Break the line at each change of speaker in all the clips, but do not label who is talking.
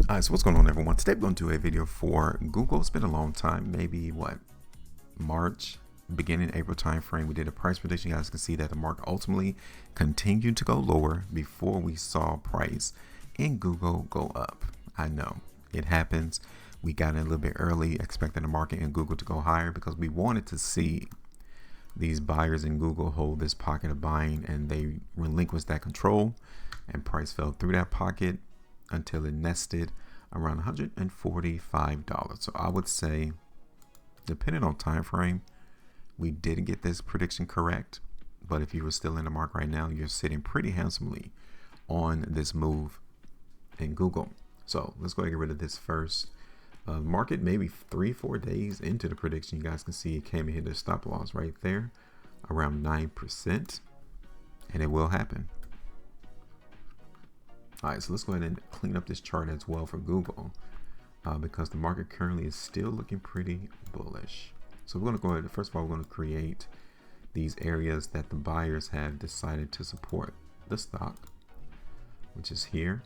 Alright, so what's going on, everyone? Today we're going to do a video for Google. It's been a long time, maybe March, beginning April time frame. We did a price prediction. You guys can see that the market ultimately continued to go lower before we saw price in Google go up. I know it happens. We got in a little bit early, expecting the market in Google to go higher because we wanted to see these buyers in Google hold this pocket of buying, and they relinquished that control, and price fell through that pocket until it nested around $145. So I would say, depending on time frame, we did get this prediction correct. But if you were still in the market right now, you're sitting pretty handsomely on this move in Google. So let's go ahead and get rid of this first. Market maybe 3-4 days into the prediction, you guys can see it came and hit the stop loss right there around 9%, and it will happen. All right, so let's go ahead and clean up this chart as well for Google because the market currently is still looking pretty bullish. So we're going to go ahead, first of all, we're going to create these areas that the buyers have decided to support the stock, which is here.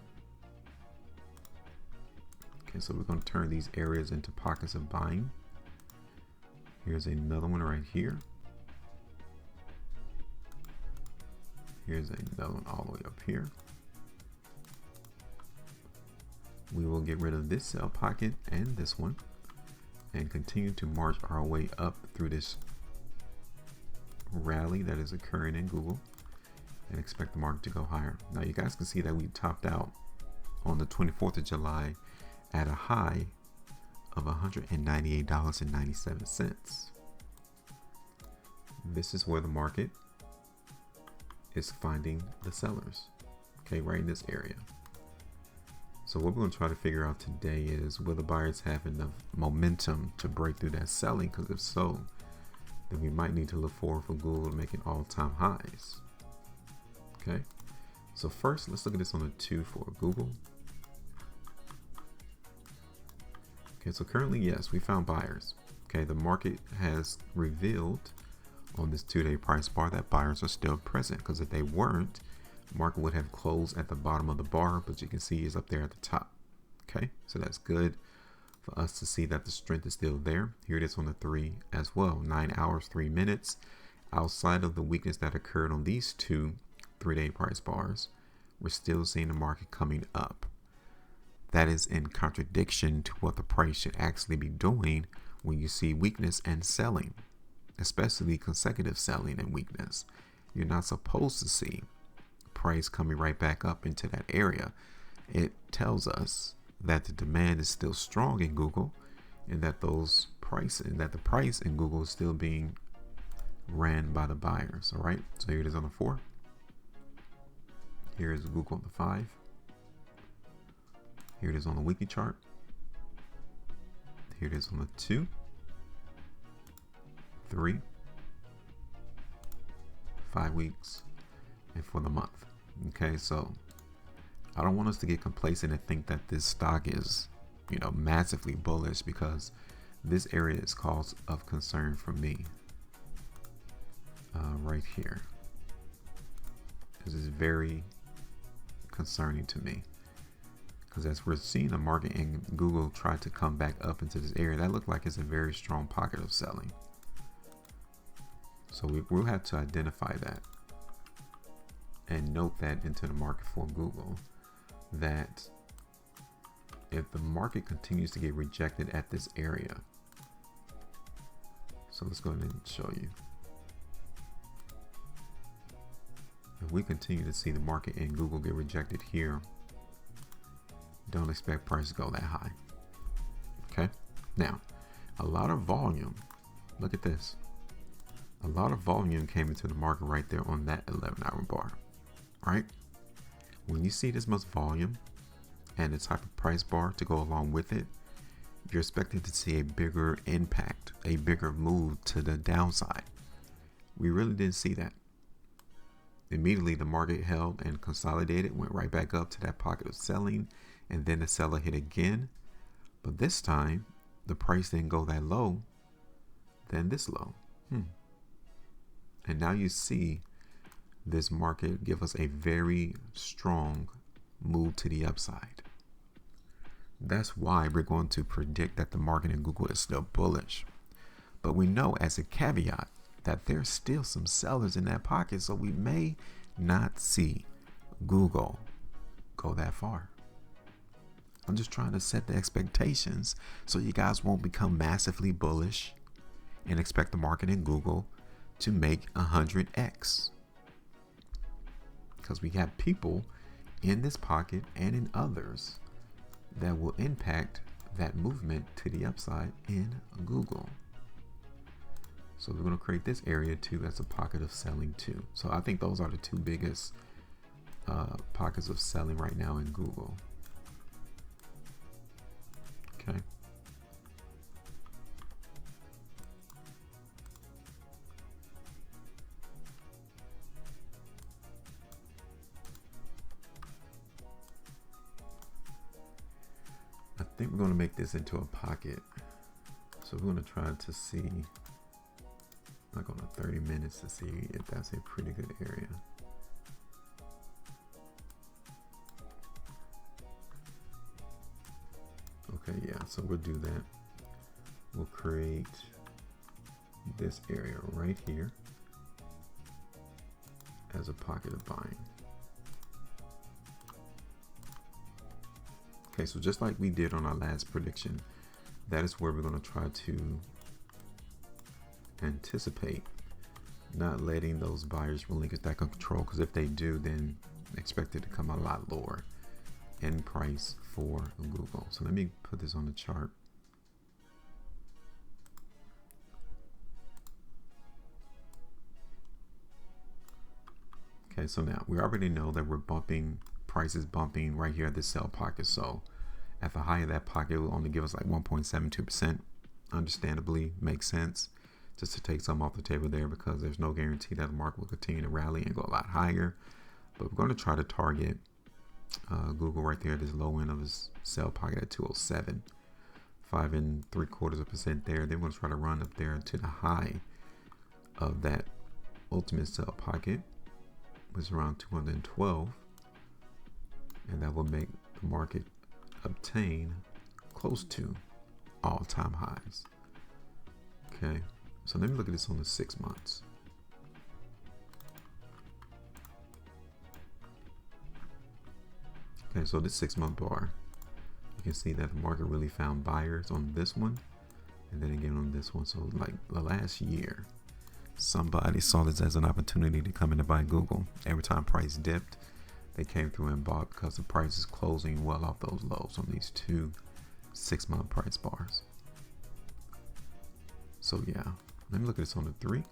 Okay, so we're going to turn these areas into pockets of buying. Here's another one right here. Here's another one all the way up here. We will get rid of this sell pocket and this one and continue to march our way up through this rally that is occurring in Google and expect the market to go higher. Now you guys can see that we topped out on the 24th of July at a high of $198.97. This is where the market is finding the sellers, okay, right in this area. So what we're going to try to figure out today is, will the buyers have enough momentum to break through that selling? Because if so, then we might need to look forward for Google to making all-time highs. Okay, so first let's look at this on the 2 for Google. Okay, so currently, yes, we found buyers. Okay, the market has revealed on this 2-day price bar that buyers are still present, because if they weren't, market would have closed at the bottom of the bar, but you can see it's up there at the top. Okay, so that's good for us to see that the strength is still there. Here it is on the 3 as well, 9 hours 3 minutes. Outside of the weakness that occurred on these 2 3-day price bars, we're still seeing the market coming up. That is in contradiction to what the price should actually be doing when you see weakness and selling, especially consecutive selling and weakness. You're not supposed to see price coming right back up into that area. It tells us that the demand is still strong in Google, and that the price in Google is still being ran by the buyers. All right, so here it is on the 4. Here is Google on the 5. Here it is on the weekly chart. Here it is on the 2, 3, 5 weeks, and for the month. Okay, so I don't want us to get complacent and think that this stock is, massively bullish, because this area is cause of concern for me right here. This is very concerning to me, because as we're seeing the market in Google try to come back up into this area, that looked like it's a very strong pocket of selling. So we'll have to identify that and note that into the market for Google, that if the market continues to get rejected at this area, so let's go ahead and show you. If we continue to see the market in Google get rejected here, don't expect price to go that high. Okay, now a lot of volume, look at this, a lot of volume came into the market right there on that 11-hour bar. Right, when you see this much volume and the type of price bar to go along with it, you're expecting to see a bigger impact, a bigger move to the downside. We really didn't see that. Immediately the market held and consolidated, went right back up to that pocket of selling, and then the seller hit again. But this time the price didn't go that low, then this low. And now you see this market give us a very strong move to the upside. That's why we're going to predict that the market in Google is still bullish. But we know as a caveat that there's still some sellers in that pocket, so we may not see Google go that far. I'm just trying to set the expectations so you guys won't become massively bullish and expect the market in Google to make 100x. Because we have people in this pocket and in others that will impact that movement to the upside in Google. So we're going to create this area too as a pocket of selling too. So I think those are the two biggest pockets of selling right now in Google. Okay. I think we're going to make this into a pocket. So we're going to try to see, like on a 30 minutes, to see if that's a pretty good area. Okay, yeah, so we'll do that. We'll create this area right here as a pocket of buying. Okay, so just like we did on our last prediction, that is where we're going to try to anticipate not letting those buyers relinquish that control, because if they do, then expect it to come a lot lower in price for Google. So let me put this on the chart. Okay, so now we already know that we're bumping, prices bumping right here at this sell pocket. So at the high of that pocket, it will only give us like 1.72%. Understandably makes sense just to take some off the table there, because there's no guarantee that the market will continue to rally and go a lot higher. But we're going to try to target Google right there at this low end of this sell pocket at 207, 5.75% there. Then we're going to try to run up there to the high of that ultimate sell pocket, which is around 212, and that will make the market obtain close to all-time highs. Okay, so let me look at this on the 6 months. Okay, so this 6 month bar, you can see that the market really found buyers on this one, and then again on this one. So like the last year, somebody saw this as an opportunity to come in and buy Google. Every time price dipped, they came through and bought, because the price is closing well off those lows on these two 6 month price bars. So yeah, let me look at this on the 3,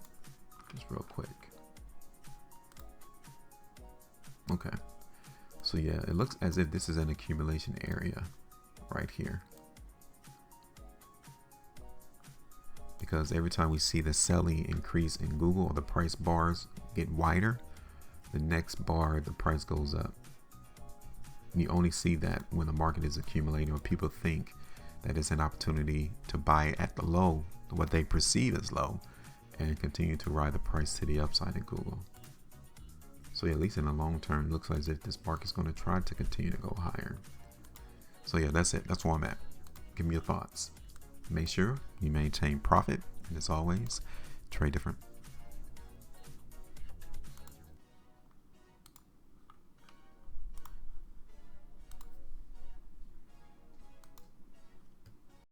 just real quick. Okay. So yeah, it looks as if this is an accumulation area right here, because every time we see the selling increase in Google, or the price bars get wider, the next bar, the price goes up. You only see that when the market is accumulating, or people think that it's an opportunity to buy at the low, what they perceive as low, and continue to ride the price to the upside in Google. So yeah, at least in the long term, it looks as if this market's going to try to continue to go higher. So yeah, that's it. That's where I'm at. Give me your thoughts. Make sure you maintain profit, and as always, trade different.